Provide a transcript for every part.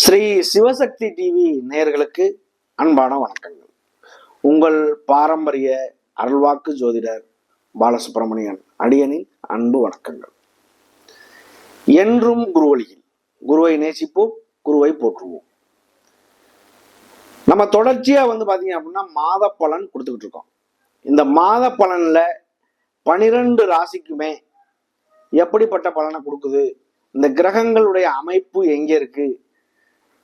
Sri Sivasakthi TV நேயர்களுக்கு அன்பான வணக்கங்கள். உங்கள் பாரம்பரிய அருள்வாக்கு ஜோதிடர் பாலசுப்ரமணியன் அடியனின் அன்பு வணக்கங்கள். என்றும் குருவழியில் குருவை நேசிப்போம், குருவை போற்றுவோம். நம்ம தொடர்ச்சியா பாத்தீங்க அப்படின்னா மாத பலன் கொடுத்துக்கிட்டு இருக்கோம். இந்த மாத பலன்ல 12 ராசிக்குமே எப்படிப்பட்ட பலனை கொடுக்குது, இந்த கிரகங்களுடைய அமைப்பு எங்க இருக்கு,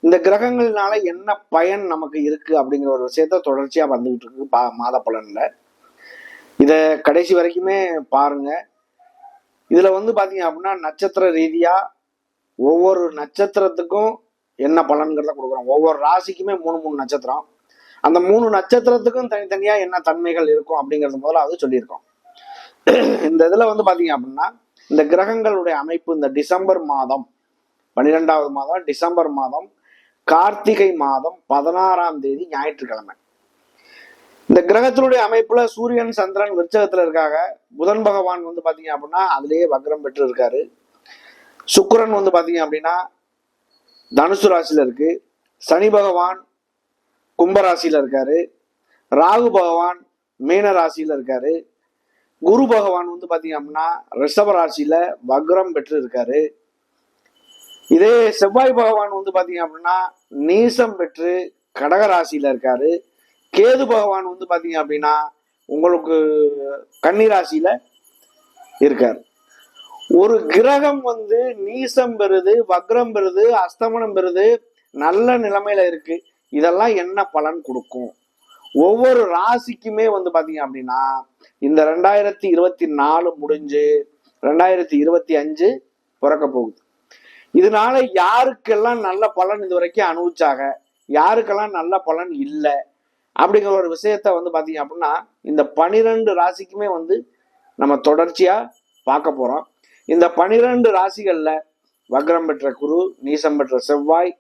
இந்த கிரகங்கள்னால என்ன பயன் நமக்கு இருக்கு அப்படிங்கிற ஒரு விஷயத்த தொடர்ச்சியா வந்துகிட்டு இருக்கு மாத பலன்ல. இத கடைசி வரைக்குமே பாருங்க. இதுல பாத்தீங்க அப்படின்னா நட்சத்திர ரீதியா ஒவ்வொரு நட்சத்திரத்துக்கும் என்ன பலன்கிறத கொடுக்குறோம். ஒவ்வொரு ராசிக்குமே 3 நட்சத்திரம், அந்த 3 நட்சத்திரத்துக்கும் தனித்தனியா என்ன தன்மைகள் இருக்கும் அப்படிங்கிறது முதல்ல அது சொல்லியிருக்கோம். இந்த இதுல பாத்தீங்க அப்படின்னா இந்த கிரகங்களுடைய அமைப்பு இந்த டிசம்பர் மாதம் 12வது மாதம் டிசம்பர் மாதம் கார்த்திகை மாதம் 16ஆம் தேதி ஞாயிற்றுக்கிழமை. இந்த கிரகத்தினுடைய அமைப்புல சூரியன் சந்திரன் விருச்சகத்துல இருக்காங்க. புதன் பகவான் பாத்தீங்க அப்படின்னா அதுலயே வக்ரம் பெற்று இருக்காரு. சுக்கிரன் பாத்தீங்க அப்படின்னா தனுசு ராசியில இருக்கு. சனி பகவான் கும்பராசியில இருக்காரு. ராகு பகவான் மீன ராசியில இருக்காரு. குரு பகவான் பாத்தீங்க அப்படின்னா ரிஷப ராசியில வக்ரம் பெற்று இருக்காரு. இதே செவ்வாய் பகவான் பாத்தீங்க அப்படின்னா நீசம் பெற்று கடகராசியில இருக்காரு. கேது பகவான் பாத்தீங்க அப்படின்னா உங்களுக்கு கன்னிராசியில இருக்காரு. ஒரு கிரகம் நீசம் பெறுது, வக்ரம் பெறுது, அஸ்தமனம் பெறுது, நல்ல நிலைமையில இருக்கு. இதெல்லாம் என்ன பலன் கொடுக்கும்? ஒவ்வொரு ராசிக்குமே பாத்தீங்க அப்படின்னா இந்த 2024 முடிஞ்சு 2025 பிறக்க போகுது. இதனால யாருக்கெல்லாம் நல்ல பலன் இது வரைக்கும் அனுபவிச்சாங்க, யாருக்கெல்லாம் நல்ல பலன் இல்லை அப்படிங்கிற ஒரு விஷயத்த பாத்தீங்க அப்படின்னா இந்த 12 ராசிக்குமே நம்ம தொடர்ச்சியா பார்க்க போறோம். இந்த 12 ராசிகள்ல வக்ரம் பெற்ற குரு, நீசம் பெற்ற செவ்வாய்,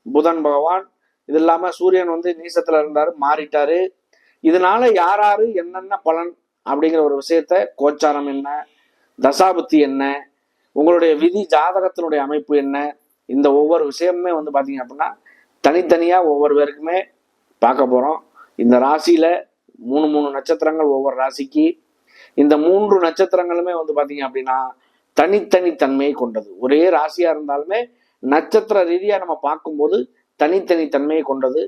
புதன் பகவான், இது இல்லாம சூரியன் நீசத்துல இருந்தாரு, மாறிட்டாரு. இதனால யாராரு என்னென்ன பலன் அப்படிங்கிற ஒரு விஷயத்த, கோச்சாரம் என்ன, தசாபுத்தி என்ன, உங்களுடைய விதி ஜாதகத்தினுடைய அமைப்பு என்ன, இந்த ஒவ்வொரு விஷயமுமே பாத்தீங்க அப்படின்னா தனித்தனியா ஒவ்வொரு பேருக்குமே பார்க்க போறோம். இந்த ராசியில 3 நட்சத்திரங்கள் ஒவ்வொரு ராசிக்கு. இந்த 3 நட்சத்திரங்களுமே பாத்தீங்க அப்படின்னா தனித்தனி தன்மையை கொண்டது. ஒரே ராசியா இருந்தாலுமே நட்சத்திர ரீதியா நம்ம பார்க்கும்போது தனித்தனி தன்மையை கொண்டது.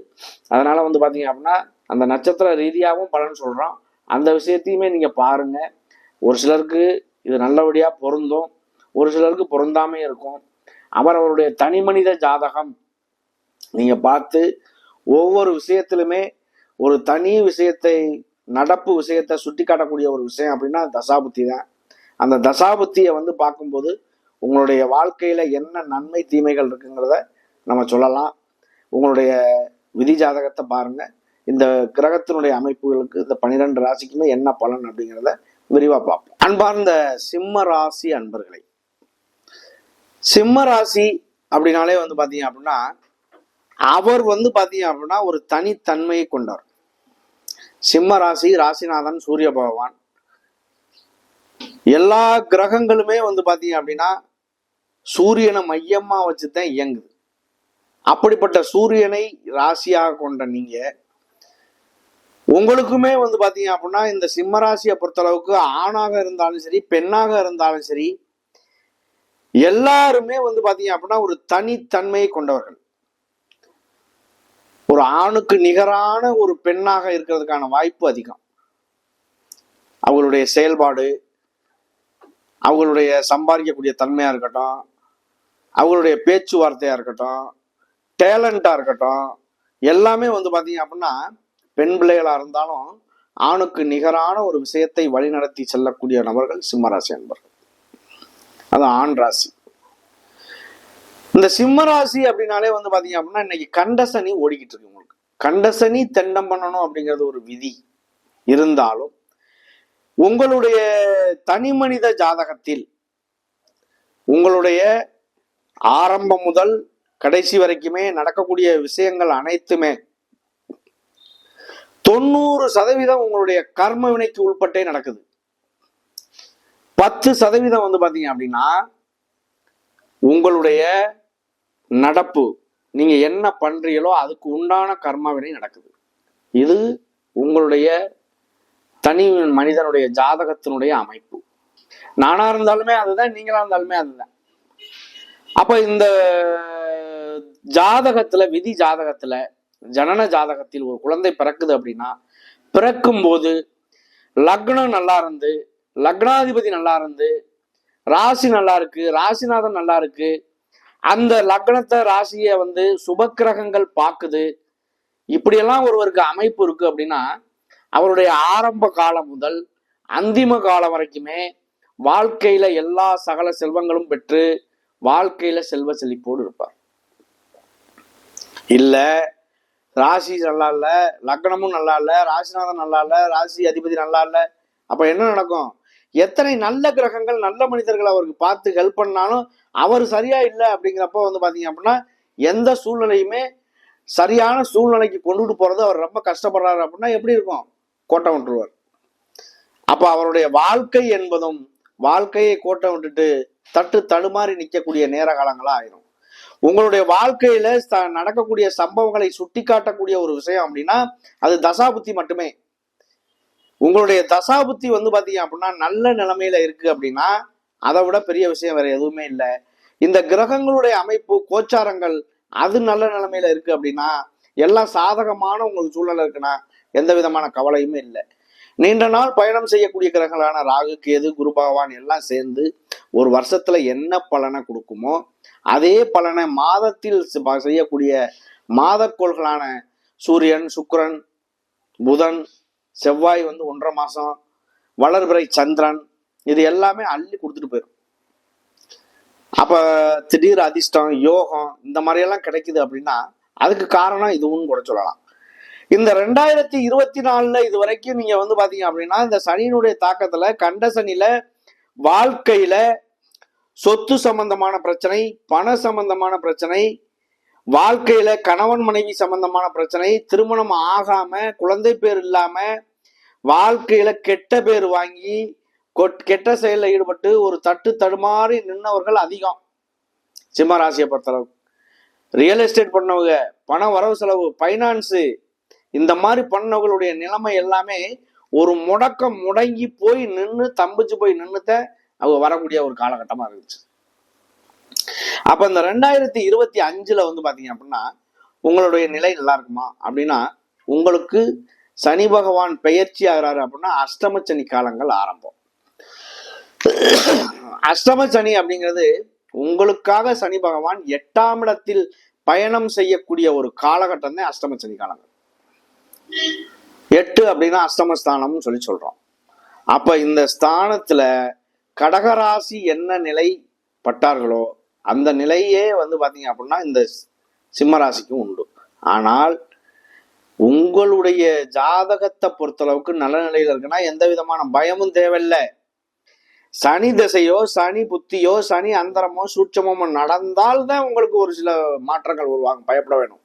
அதனால பாத்தீங்க அப்படின்னா அந்த நட்சத்திர ரீதியாகவும் பலன் சொல்றோம். அந்த விஷயத்தையுமே நீங்க பாருங்க. ஒரு சிலருக்கு இது நல்லபடியா பொருந்தும், ஒரு சிலருக்கு பொருந்தாமே இருக்கும். அவரவருடைய தனி மனித ஜாதகம் நீங்க பார்த்து ஒவ்வொரு விஷயத்திலுமே ஒரு தனி விஷயத்தை, நடப்பு விஷயத்தை சுட்டி காட்டக்கூடிய ஒரு விஷயம் அப்படின்னா தசாபுத்தி தான். அந்த தசாபுத்தியை பார்க்கும்போது உங்களுடைய வாழ்க்கையில என்ன நன்மை தீமைகள் இருக்குங்கிறத நம்ம சொல்லலாம். உங்களுடைய விதி ஜாதகத்தை பாருங்க. இந்த கிரகத்தினுடைய அமைப்புகளுக்கு இந்த 12 ராசிக்குமே என்ன பலன் அப்படிங்கிறத விரிவா பார்ப்போம். அன்பார்ந்த சிம்ம ராசி அன்பர்களை, சிம்ம ராசி அப்படின்னாலே பாத்தீங்க அப்படின்னா அவர் பாத்தீங்க அப்படின்னா ஒரு தனித்தன்மையை கொண்டார். சிம்ம ராசி ராசிநாதன் சூரிய பகவான். எல்லா கிரகங்களுமே பாத்தீங்க அப்படின்னா சூரியனை மையமா வச்சுதான் இயங்குது. அப்படிப்பட்ட சூரியனை ராசியாக கொண்ட நீங்க, உங்களுக்குமே பாத்தீங்க அப்படின்னா இந்த சிம்ம ராசியை பொறுத்தளவுக்கு ஆணாக இருந்தாலும் சரி, பெண்ணாக இருந்தாலும் சரி, எல்லாருமே பாத்தீங்க அப்படின்னா ஒரு தனித்தன்மையை கொண்டவர்கள். ஒரு ஆணுக்கு நிகரான ஒரு பெண்ணாக இருக்கிறதுக்கான வாய்ப்பு அதிகம். அவங்களுடைய செயல்பாடு, அவங்களுடைய சம்பாதிக்கக்கூடிய தன்மையா இருக்கட்டும், அவங்களுடைய பேச்சுவார்த்தையா இருக்கட்டும், டேலண்டா இருக்கட்டும், எல்லாமே பாத்தீங்க அப்படின்னா பெண் பிள்ளைகளா இருந்தாலும் ஆணுக்கு நிகரான ஒரு விஷயத்தை வழிநடத்தி செல்லக்கூடிய நபர்கள் சிம்மராசி என்பர்கள். அது ஆண் ராசி. இந்த சிம்ம ராசி அப்படின்னாலே பாத்தீங்க அப்படின்னா இன்னைக்கு கண்டசனி ஓடிக்கிட்டு இருக்கு. உங்களுக்கு கண்டசனி தெண்டம் பண்ணணும் அப்படிங்கிறது ஒரு விதி இருந்தாலும் உங்களுடைய தனி மனித ஜாதகத்தில் உங்களுடைய ஆரம்பம் முதல் கடைசி வரைக்குமே நடக்கக்கூடிய விஷயங்கள் அனைத்துமே 90% உங்களுடைய கர்ம வினைக்கு உள்பட்டே நடக்குது. 10% பாத்தீங்க அப்படின்னா உங்களுடைய நடப்பு, நீங்க என்ன பண்றீங்களோ அதுக்கு உண்டான கர்ம வினை நடக்குது. இது உங்களுடைய தனி மனிதனுடைய ஜாதகத்தினுடைய அமைப்பு. நானா இருந்தாலுமே அதுதான், நீங்களா இருந்தாலுமே அதுதான். அப்ப இந்த ஜாதகத்துல, விதி ஜாதகத்துல, ஜனன ஜாதகத்தில் ஒரு குழந்தை பிறக்குது அப்படின்னா, பிறக்கும் போது லக்னம் நல்லா இருந்து, லக்னாதிபதி நல்லா இருந்து, ராசி நல்லா இருக்கு, ராசிநாதன் நல்லா இருக்கு, அந்த லக்னத்தை ராசியை சுபக்கிரகங்கள் பார்க்குது, இப்படியெல்லாம் ஒருவருக்கு அமைப்பு இருக்கு அப்படின்னா, அவருடைய ஆரம்ப காலம் முதல் அந்திம காலம் வரைக்குமே வாழ்க்கையில எல்லா சகல செல்வங்களும் பெற்று வாழ்க்கையில செல்வ செழிப்போடு இருப்பார். இல்ல ராசி நல்லா இல்ல, லக்னமும் நல்லா இல்ல, ராசிநாதன் நல்லா இல்ல, ராசி அதிபதி நல்லா இல்ல, அப்ப என்ன நடக்கும்? எத்தனை நல்ல கிரகங்கள் நல்ல மனிதர்கள் அவருக்கு பார்த்து ஹெல்ப் பண்ணாலும் அவர் சரியா இல்லை அப்படிங்கிறப்ப பாத்தீங்க அப்படின்னா எந்த சூழ்நிலையுமே சரியான சூழ்நிலைக்கு கொண்டுட்டு போறது அவர் ரொம்ப கஷ்டப்படுறாரு அப்படின்னா எப்படி இருக்கும்? கோட்டை விட்டுருவார். அப்ப அவருடைய வாழ்க்கை என்பதும் வாழ்க்கையை கோட்டை விட்டுட்டு தட்டு தடுமாறி நிற்கக்கூடிய நேர காலங்களா ஆயிரும். உங்களுடைய வாழ்க்கையில நடக்கக்கூடிய சம்பவங்களை சுட்டி காட்டக்கூடிய ஒரு விஷயம் அப்படின்னா அது தசாபுத்தி மட்டுமே. உங்களுடைய தசாபுத்தி பாத்தீங்க அப்படின்னா நல்ல நிலைமையில இருக்கு அப்படின்னா அதை விட பெரிய விஷயம் வேற எதுவுமே இல்லை. இந்த கிரகங்களுடைய அமைப்பு கோச்சாரங்கள் அது நல்ல நிலைமையில இருக்கு அப்படின்னா எல்லாம் சாதகமான உங்களுக்கு சூழ்நிலை இருக்குன்னா எந்த விதமான கவலையுமே இல்லை. நீண்ட நாள் பயணம் செய்யக்கூடிய கிரகங்களான ராகு, கேது, குரு பகவான் எல்லாம் சேர்ந்து ஒரு வருஷத்துல என்ன பலனை கொடுக்குமோ அதே பலனை மாதத்தில் செய்யக்கூடிய மாதக்கோள்களான சூரியன், சுக்கிரன், புதன், செவ்வாய் 1.5 மாசம், வளர்பிறை சந்திரன், இது எல்லாமே அள்ளி கொடுத்துட்டு போயிடும். அப்ப திடீர் அதிர்ஷ்டம், யோகம் இந்த மாதிரி எல்லாம் கிடைக்குது அப்படின்னா அதுக்கு காரணம் இதுவும் கூட சொல்லலாம். இந்த 2024 இது வரைக்கும் நீங்க பாத்தீங்க அப்படின்னா இந்த சனியினுடைய தாக்கத்துல கண்ட சனியில வாழ்க்கையில சொத்து சம்பந்தமான பிரச்சனை, பண சம்பந்தமான பிரச்சனை, வாழ்க்கையில கணவன் மனைவி சம்பந்தமான பிரச்சனை, திருமணம் ஆகாம குழந்தை பேர் இல்லாம வாழ்க்கையில கெட்ட பேர் வாங்கி கெட்ட செயலில் ஈடுபட்டு ஒரு தட்டு தடுமாறி நின்னவர்கள் அதிகம். சிம்ம ராசியை பொறுத்தளவு ரியல் எஸ்டேட் பண்ணவங்க, பண வரவு செலவு, பைனான்ஸு, இந்த மாதிரி பண்ணவங்களுடைய நிலைமை எல்லாமே ஒரு முடங்கி போய் நின்று தம்பிச்சு போய் நின்றுத்த அவங்க வரக்கூடிய ஒரு காலகட்டமா இருந்துச்சு. அப்ப இந்த 2025 பாத்தீங்க அப்படின்னா உங்களுடைய நிலை நல்லா இருக்குமா அப்படின்னா உங்களுக்கு சனி பகவான் பெயர்ச்சி ஆகிறாரு அப்படின்னா அஷ்டம சனி காலங்கள் ஆரம்பம். அஷ்டம சனி அப்படிங்கிறது உங்களுக்காக சனி பகவான் 8ஆம் இடத்தில் பயணம் செய்யக்கூடிய ஒரு காலகட்டம் தான் அஷ்டம சனி காலங்கள். 8 அப்படின்னா அஷ்டமஸ்தானம்னு சொல்றோம். அப்ப இந்த ஸ்தானத்துல கடகராசி என்ன நிலை பட்டார்களோ அந்த நிலையே பாத்தீங்க அப்படின்னா இந்த சிம்ம ராசிக்கும் உண்டு. ஆனால் உங்களுடைய ஜாதகத்தை பொறுத்தளவுக்கு நல்ல நிலையில இருக்குன்னா எந்த விதமான பயமும் தேவையில்லை. சனி திசையோ, சனி புத்தியோ, சனி அந்தரமோ, சூட்சமோ நடந்தால்தான் உங்களுக்கு ஒரு சில மாற்றங்கள் உருவாங்க. பயப்பட வேணும்,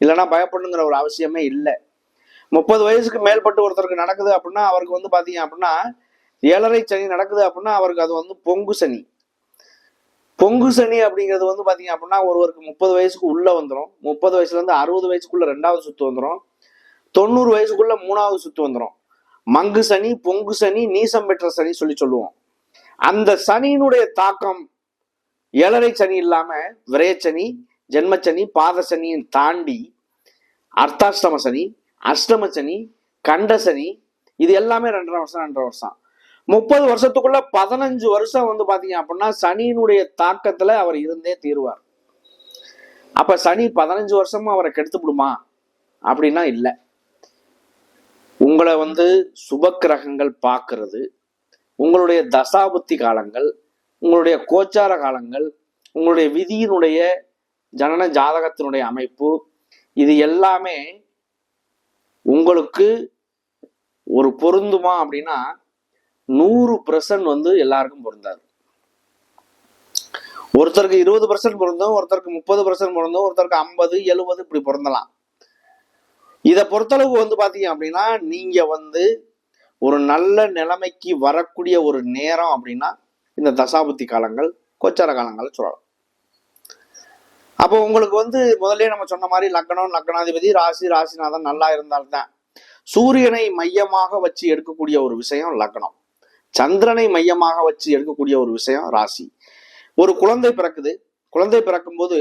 இல்லைன்னா பயப்படணுங்கிற ஒரு அவசியமே இல்லை. 30 வயசுக்கு மேற்பட்டு ஒருத்தருக்கு நடக்குது அப்படின்னா அவருக்கு பாத்தீங்க அப்படின்னா 7.5 சனி நடக்குது அப்படின்னா அவருக்கு அது பொங்கு சனி. பொங்கு சனி அப்படிங்கிறது பாத்தீங்க அப்படின்னா ஒருவருக்கு 30 வயசுக்கு உள்ள வந்துடும். 30 வயசுல இருந்து 60 வயசுக்குள்ள 2வது சுத்து வந்துடும். 90 வயசுக்குள்ள 3வது சுத்து வந்துடும். மங்கு சனி, பொங்கு சனி, நீசம் பெற்ற சனி சொல்லுவோம். அந்த சனியினுடைய தாக்கம் 7.5 சனி இல்லாம விரயச்சனி, ஜென்மச்சனி, பாத சனியும் தாண்டி அர்த்தாஷ்டம சனி, அஷ்டம சனி, கண்ட சனி, இது எல்லாமே 2.5 வருஷம். 30 வருஷத்துக்குள்ள 15 வருஷம் பாத்தீங்க அப்படின்னா சனியினுடைய தாக்கத்துல அவர் இருந்தே தீருவார். அப்ப சனி 15 வருஷமும் அவரை கெடுத்து விடுமா அப்படின்னா இல்ல. உங்களை சுப கிரகங்கள் பார்க்கறது, உங்களுடைய தசாபுத்தி காலங்கள், உங்களுடைய கோச்சார காலங்கள், உங்களுடைய விதியினுடைய ஜனன ஜாதகத்தினுடைய அமைப்பு, இது எல்லாமே உங்களுக்கு ஒரு பொருந்துமா அப்படின்னா 100% எல்லாருக்கும் பொருந்தாது. ஒருத்தருக்கு 20% பொருந்தும், ஒருத்தருக்கு 30% பொருந்தும், ஒருத்தருக்கு 50, 70 இப்படி பொருந்தலாம். இதை பொறுத்தளவு பாத்தீங்க அப்படின்னா நீங்க ஒரு நல்ல நிலைமைக்கு வரக்கூடிய ஒரு நேரம் அப்படின்னா இந்த தசாபுத்தி காலங்கள், கோச்சார காலங்கள் சொல்லலாம். அப்போ உங்களுக்கு வந்து முதல்ல நம்ம சொன்ன மாதிரி லக்னம், லக்னாதிபதி, ராசி, ராசிநாதன் நல்லா இருந்தால்தான். சூரியனை மையமாக வச்சு எடுக்கக்கூடிய ஒரு விஷயம் லக்னம், சந்திரனை மையமாக வச்சு எடுக்கக்கூடிய ஒரு விஷயம் ராசி. ஒரு குழந்தை பிறக்குது, குழந்தை பிறக்கும் போது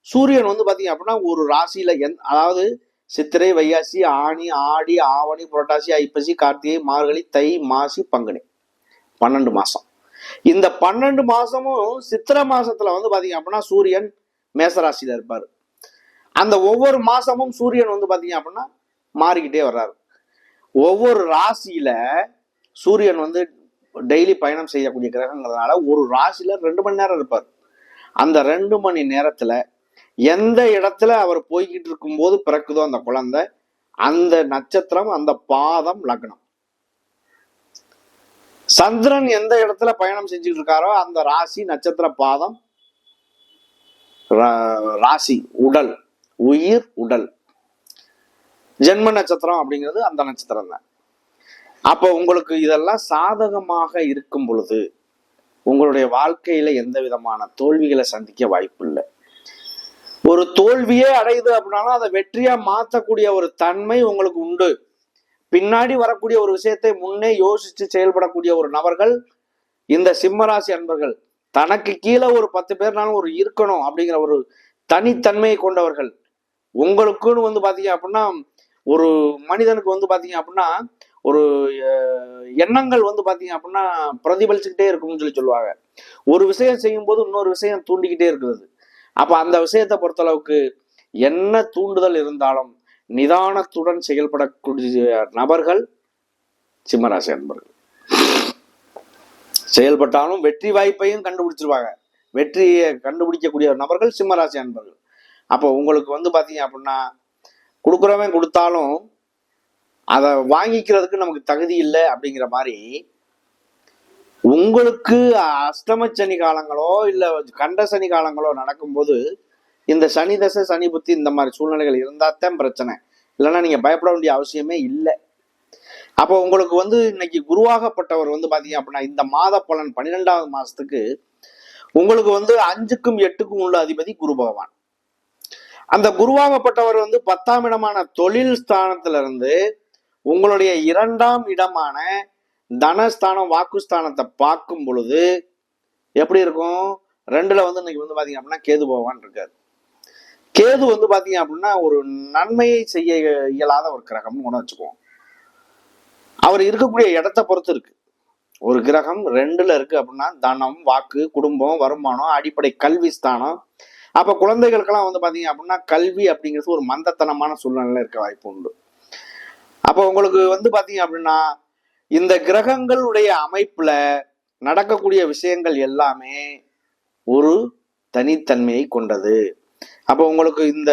சூரியன் வந்து பாத்தீங்க அப்படின்னா ஒரு ராசியில அதாவது சித்திரை, வைகாசி, ஆனி, ஆடி, ஆவணி, புரட்டாசி, ஐப்பசி, கார்த்திகை, மார்கழி, தை, மாசி, பங்குனி 12 மாசம். இந்த 12 மாசமும் சித்திரை மாசத்துல வந்து பாத்தீங்க அப்படின்னா சூரியன் மேசராசியில இருப்பாரு. அந்த ஒவ்வொரு மாசமும் சூரியன் வந்து பாத்தீங்க அப்படின்னா மாறிக்கிட்டே வர்றாரு. ஒவ்வொரு ராசியில சூரியன் வந்து டெய்லி பயணம் செய்யக்கூடிய கிரகங்கிறதுனால ஒரு ராசியில 2 மணி நேரம் இருப்பார். அந்த 2 மணி நேரத்துல எந்த இடத்துல அவர் போய்கிட்டு இருக்கும் போது பிறக்குதோ அந்த குழந்தை, அந்த நட்சத்திரம், அந்த பாதம் லக்னம். சந்திரன் எந்த இடத்துல பயணம் செஞ்சுட்டு இருக்காரோ அந்த ராசி, நட்சத்திர, பாதம் ராசி, உடல், உயிர், உடல். ஜென்ம நட்சத்திரம் அப்படிங்கிறது அந்த நட்சத்திரம் தான். அப்போ உங்களுக்கு இதெல்லாம் சாதகமாக இருக்கும் பொழுது உங்களுடைய வாழ்க்கையில எந்த விதமான தோல்விகளை சந்திக்க வாய்ப்பு இல்லை. ஒரு தோல்வியே அடையுது அப்படின்னாலும் அதை வெற்றியா மாற்றக்கூடிய ஒரு தன்மை உங்களுக்கு உண்டு. பின்னாடி வரக்கூடிய ஒரு விஷயத்தை முன்னே யோசிச்சு செயல்படக்கூடிய ஒரு நபர்கள் இந்த சிம்மராசி அன்பர்கள். தனக்கு கீழே ஒரு 10 பேர்னாலும் ஒரு இருக்கணும் அப்படிங்கிற ஒரு தனித்தன்மையை கொண்டவர்கள். உங்களுக்குன்னு வந்து பாத்தீங்க அப்படின்னா ஒரு மனிதனுக்கு வந்து பாத்தீங்க அப்படின்னா ஒரு எண்ணங்கள் வந்து பாத்தீங்க அப்படின்னா பிரதிபலிச்சுக்கிட்டே இருக்கும்னு சொல்லுவாங்க. ஒரு விஷயம் செய்யும் போது இன்னொரு விஷயம் தூண்டிக்கிட்டே இருக்கிறது. அப்ப அந்த விஷயத்தை பொறுத்தளவுக்கு என்ன தூண்டுதல் இருந்தாலும் நிதானத்துடன் செயல்படக்கூடிய நபர்கள் சிம்மராசி அன்பர்கள். செயல்பட்டாலும் வெற்றி வாய்ப்பையும் கண்டுபிடிச்சிருவாங்க. வெற்றியை கண்டுபிடிக்கக்கூடிய நபர்கள் சிம்மராசி அன்பர்கள். அப்போ உங்களுக்கு வந்து பாத்தீங்க அப்படின்னா கொடுக்குறவன் கொடுத்தாலும் அதை வாங்கிக்கிறதுக்கு நமக்கு தகுதி இல்லை அப்படிங்கிற மாதிரி உங்களுக்கு அஷ்டம சனி காலங்களோ இல்ல கண்ட சனி காலங்களோ நடக்கும்போது இந்த சனி தசை, சனி புத்தி இந்த மாதிரி சூழ்நிலைகள் இருந்தாத்தான் பிரச்சனை. இல்லைன்னா நீங்க பயப்பட வேண்டிய அவசியமே இல்லை. அப்போ உங்களுக்கு வந்து இன்னைக்கு குருவாகப்பட்டவர் வந்து பாத்தீங்க அப்படின்னா இந்த மாத பலன் 12வது மாசத்துக்கு உங்களுக்கு வந்து 5க்கும் 8க்கும் உள்ள அதிபதி குரு பகவான். அந்த குருவாகப்பட்டவர் வந்து 10ஆம் இடமான தொழில் ஸ்தானத்துல இருந்து உங்களுடைய 2ஆம் இடமான தனஸ்தானம், வாக்குஸ்தானத்தை பார்க்கும் பொழுது எப்படி இருக்கும்? 2ல வந்து இன்னைக்கு வந்து பாத்தீங்க அப்படின்னா கேது பகவான் இருக்காரு. கேது வந்து பாத்தீங்க அப்படின்னா ஒரு நன்மையை செய்ய இயலாத ஒரு கிரகம்னு கூட வச்சுக்குவோம். அவர் இருக்கக்கூடிய இடத்தை பொறுத்து இருக்கு. ஒரு கிரகம் 2ல இருக்கு அப்படின்னா தனம், வாக்கு, குடும்பம், வருமானம், அடிப்படை கல்வி ஸ்தானம். அப்ப குழந்தைகளுக்கெல்லாம் வந்து பாத்தீங்க அப்படின்னா கல்வி அப்படிங்கிறது ஒரு மந்தத்தனமான சூழ்நிலையில இருக்க வாய்ப்பு உண்டு. அப்போ உங்களுக்கு வந்து பாத்தீங்க அப்படின்னா இந்த கிரகங்களுடைய அமைப்புல நடக்கக்கூடிய விஷயங்கள் எல்லாமே ஒரு தனித்தன்மையை கொண்டது. அப்போ உங்களுக்கு இந்த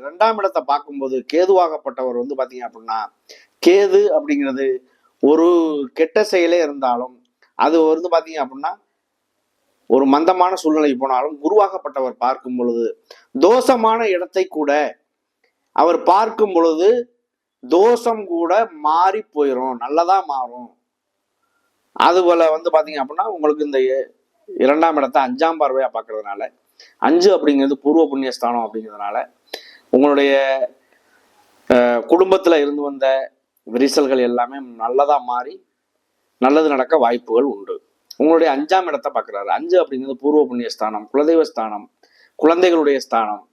2ஆம் இடத்தை பார்க்கும்போது கேதுவாகப்பட்டவர் வந்து பாத்தீங்க அப்படின்னா கேது அப்படிங்கிறது ஒரு கெட்ட செயலே இருந்தாலும் அது வந்து பாத்தீங்க அப்படின்னா ஒரு மந்தமான சூழ்நிலை போனாலும் குருவாகப்பட்டவர் பார்க்கும் பொழுது தோஷமான இடத்தை கூட அவர் பார்க்கும் பொழுது தோஷம் கூட மாறி போயிடும், நல்லதா மாறும். அதுபோல வந்து பாத்தீங்க அப்படின்னா உங்களுக்கு இந்த 2ஆம் இடத்தை 5ஆம் பார்வையா பார்க்கறதுனால 5 அப்படிங்கிறது பூர்வ புண்ணிய ஸ்தானம் அப்படிங்கிறதுனால உங்களுடைய குடும்பத்துல இருந்து வந்த விரிசல்கள் எல்லாமே நல்லதா மாறி நல்லது நடக்க வாய்ப்புகள் உண்டு. உங்களுடைய 5ஆம் இடத்தை பார்க்குறாரு. 5 அப்படிங்கிறது பூர்வ புண்ணிய ஸ்தானம், குலதெய்வ ஸ்தானம், குழந்தைகளுடைய ஸ்தானம்,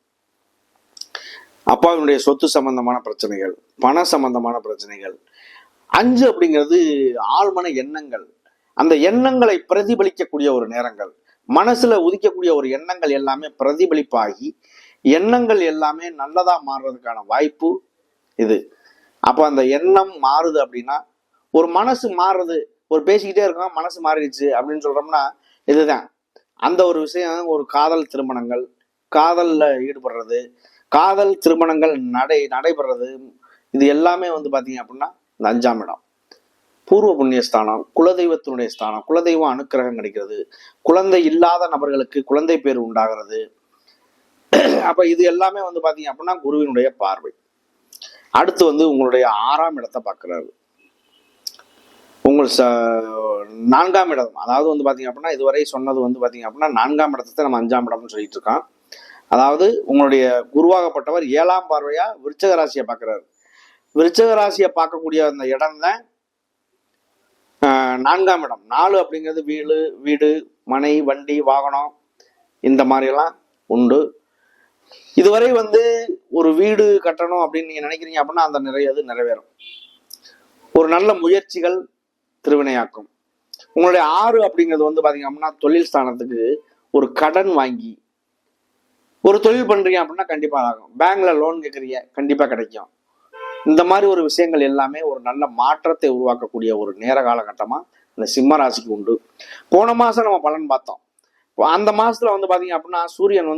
அப்பாவினுடைய சொத்து சம்பந்தமான பிரச்சனைகள், பண சம்பந்தமான பிரச்சனைகள். 5 அப்படிங்கிறது ஆழ்மன எண்ணங்கள். அந்த எண்ணங்களை பிரதிபலிக்கக்கூடிய ஒரு நேரங்கள், மனசுல உதிக்கக்கூடிய ஒரு எண்ணங்கள் எல்லாமே பிரதிபலிப்பாகி எண்ணங்கள் எல்லாமே நல்லதா மாறுறதுக்கான வாய்ப்பு இது. அப்போ அந்த எண்ணம் மாறுது அப்படின்னா ஒரு மனசு மாறுறது, ஒரு பேசிக்கிட்டே இருக்கோம் மனசு மாறிடுச்சு அப்படின்னு சொல்றோம்னா இதுதான். அந்த ஒரு விஷயம் ஒரு காதல் திருமணங்கள், காதல்ல ஈடுபடுறது, காதல் திருமணங்கள் நடைபெறது, இது எல்லாமே வந்து பாத்தீங்க அப்படின்னா இந்த 5ஆம் இடம் பூர்வ புண்ணிய ஸ்தானம், குலதெய்வத்தினுடைய ஸ்தானம். குலதெய்வம் அனுக்கிரகம் கிடைக்கிறது, குழந்தை இல்லாத நபர்களுக்கு குழந்தை பேர் உண்டாகிறது. அப்ப இது எல்லாமே வந்து பாத்தீங்க அப்படின்னா குருவினுடைய பார்வை. அடுத்து வந்து உங்களுடைய 6ஆம் இடத்தை பார்க்கிறாரு. உங்கள் 4ஆம் இடம், அதாவது வந்து பாத்தீங்க அப்படின்னா இதுவரை சொன்னது வந்து பாத்தீங்க அப்படின்னா 4ஆம் இடத்தை நம்ம 5ஆம் இடம்னு சொல்லிட்டு இருக்கோம். அதாவது உங்களுடைய குருவாகப்பட்டவர் 7ஆம் பார்வையா விருச்சக ராசியை பார்க்கிறாரு. விருச்சக ராசியை பார்க்கக்கூடிய அந்த இடம் தான் 4ஆம் இடம். 4 அப்படிங்கிறது வீடு, மனை, வண்டி, வாகனம் இந்த மாதிரிலாம் உண்டு. இதுவரை ஒரு வீடு கட்டணும் அப்படின்னு நீங்க நினைக்கிறீங்க அப்படின்னா அந்த நிறைவேறும். ஒரு நல்ல முயற்சிகள் திருவினையாக்கும். உங்களுடைய 6 அப்படிங்கிறது பாத்தீங்க அப்படின்னா தொழில் ஸ்தானத்துக்கு ஒரு கடன் வாங்கி ஒரு தொழில் பண்றீங்க அப்படின்னா கண்டிப்பா ஆகும். பேங்க்ல லோன் கேட்குறீங்க, கண்டிப்பா கிடைக்கும். இந்த மாதிரி ஒரு விஷயங்கள் எல்லாமே ஒரு நல்ல மாற்றத்தை உருவாக்கக்கூடிய ஒரு நேர காலகட்டமா இந்த சிம்ம ராசிக்கு உண்டு. போன மாசம் நம்ம பலன் பார்த்தோம். அந்த மாசத்துல பாத்தீங்க அப்படின்னா சூரியன்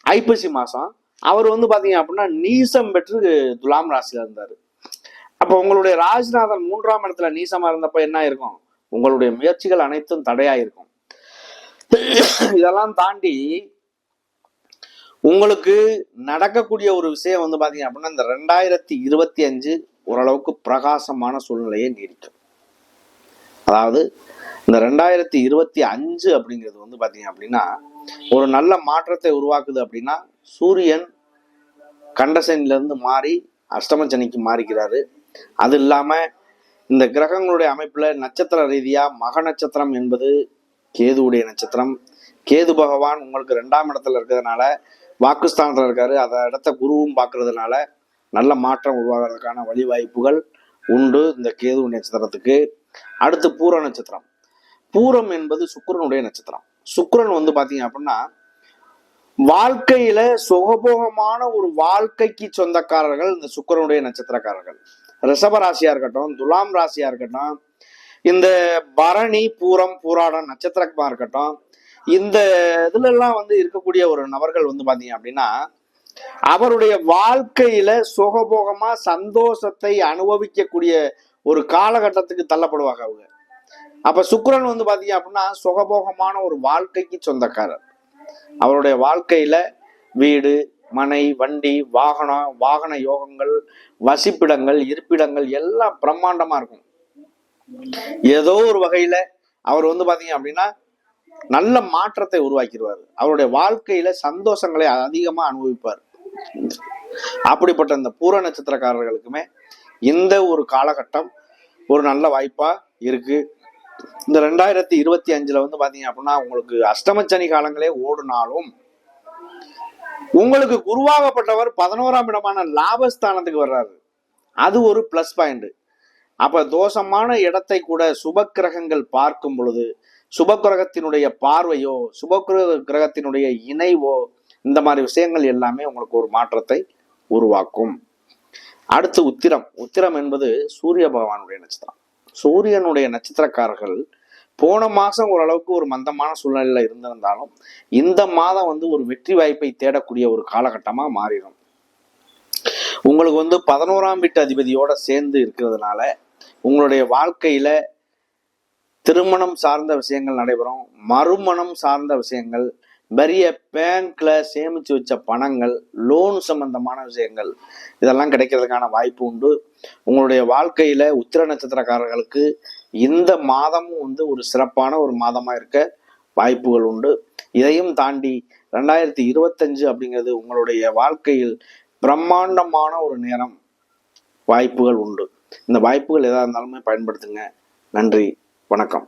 ஐப்பசி மாசம் அவர் பாத்தீங்க அப்படின்னா நீசம் பெற்று துலாம் ராசியில இருந்தாரு. அப்ப உங்களுடைய ராசிநாதன் 3ஆம் இடத்துல நீசமா இருந்தப்ப என்ன இருக்கும்? உங்களுடைய முயற்சிகள் அனைத்தும் தடையா இருக்கும். இதெல்லாம் தாண்டி உங்களுக்கு நடக்கக்கூடிய ஒரு விஷயம் பாத்தீங்க அப்படின்னா இந்த 2025 ஓரளவுக்கு பிரகாசமான சூழ்நிலையை நீடிக்கும். அதாவது இந்த 2025 அப்படிங்கிறது பாத்தீங்க அப்படின்னா ஒரு நல்ல மாற்றத்தை உருவாக்குது. அப்படின்னா சூரியன் கண்டசனில இருந்து மாறி அஷ்டம சனிக்கு மாறிக்கிறாரு. அது இல்லாம இந்த கிரகங்களுடைய அமைப்புல நட்சத்திர ரீதியா மக நட்சத்திரம் என்பது கேதுவுடைய நட்சத்திரம். கேது பகவான் உங்களுக்கு 2ஆம் இடத்துல இருக்கிறதுனால வாக்குஸ்தானத்துல இருக்காரு. அதை இடத்த குருவும் பார்க்கறதுனால நல்ல மாற்றம் உருவாகிறதுக்கான வழிவாய்ப்புகள் உண்டு இந்த கேது நட்சத்திரத்துக்கு. அடுத்து பூர நட்சத்திரம். பூரம் என்பது சுக்கிரனுடைய நட்சத்திரம். சுக்கிரன் பாத்தீங்க அப்படின்னா வாழ்க்கையில சுகபோகமான ஒரு வாழ்க்கைக்கு சொந்தக்காரர்கள் இந்த சுக்கிரனுடைய நட்சத்திரக்காரர்கள். ரிஷப ராசியா இருக்கட்டும், துலாம் ராசியா இருக்கட்டும், இந்த பரணி, பூரம், பூராடம் நட்சத்திரமா இருக்கட்டும், இந்த இதுல எல்லாம் இருக்கக்கூடிய ஒரு நபர்கள் பாத்தீங்க அப்படின்னா அவருடைய வாழ்க்கையில சுகபோகமா சந்தோஷத்தை அனுபவிக்கக்கூடிய ஒரு காலகட்டத்துக்கு தள்ளப்படுவாங்க அவங்க. அப்ப சுக்கிரன் பாத்தீங்க அப்படின்னா சுகபோகமான ஒரு வாழ்க்கைக்கு சொந்தக்காரர். அவருடைய வாழ்க்கையில வீடு, மனை, வண்டி, வாகன யோகங்கள், வசிப்பிடங்கள், இருப்பிடங்கள் எல்லாம் பிரம்மாண்டமா இருக்கும். ஏதோ ஒரு வகையில அவர் பாத்தீங்க அப்படின்னா நல்ல மாற்றத்தை உருவாக்கிடுவார். அவருடைய வாழ்க்கையில சந்தோஷங்களை அதிகமா அனுபவிப்பார். அப்படிப்பட்ட இந்த பூர நட்சத்திரக்காரர்களுக்குமே இந்த ஒரு காலகட்டம் ஒரு நல்ல வாய்ப்பா இருக்கு. இந்த 2025 பாத்தீங்க அப்படின்னா உங்களுக்கு அஷ்டமச்சனி காலங்களே ஓடுனாலும் உங்களுக்கு குருவாகப்பட்டவர் 11ஆம் இடமான லாபஸ்தானத்துக்கு வர்றாரு. அது ஒரு பிளஸ் பாயிண்ட். அப்ப தோஷமான இடத்தை கூட சுப கிரகங்கள் பார்க்கும் பொழுது சுப கிரகத்தினுடைய பார்வையோ சுப கிரகத்தினுடைய இணைவோ இந்த மாதிரி விஷயங்கள் எல்லாமே உங்களுக்கு ஒரு மாற்றத்தை உருவாக்கும். அடுத்து உத்திரம். உத்திரம் என்பது சூரிய பகவானுடைய நட்சத்திரம். சூரியனுடைய நட்சத்திரக்காரர்கள் போன மாசம் ஓரளவுக்கு ஒரு மந்தமான சூழ்நிலையில இருந்திருந்தாலும் இந்த மாதம் ஒரு வெற்றி வாய்ப்பை தேடக்கூடிய ஒரு காலகட்டமா மாறிடும். உங்களுக்கு 11ஆம் வீட்டு அதிபதியோட சேர்ந்து இருக்கிறதுனால உங்களுடைய வாழ்க்கையில திருமணம் சார்ந்த விஷயங்கள் நடைபெறும். மறுமணம் சார்ந்த விஷயங்கள், பெரிய பேங்க்ல சேமிச்சு வச்ச பணங்கள், லோன் சம்பந்தமான விஷயங்கள் இதெல்லாம் கிடைக்கிறதுக்கான வாய்ப்பு உண்டு. உங்களுடைய வாழ்க்கையில உத்திர நட்சத்திரக்காரர்களுக்கு இந்த மாதமும் ஒரு சிறப்பான ஒரு மாதமா இருக்க வாய்ப்புகள் உண்டு. இதையும் தாண்டி 2025 அப்படிங்கிறது உங்களுடைய வாழ்க்கையில் பிரம்மாண்டமான ஒரு நேரம், வாய்ப்புகள் உண்டு. இந்த வாய்ப்புகள் எதா இருந்தாலுமே பயன்படுத்துங்க. நன்றி, வணக்கம்.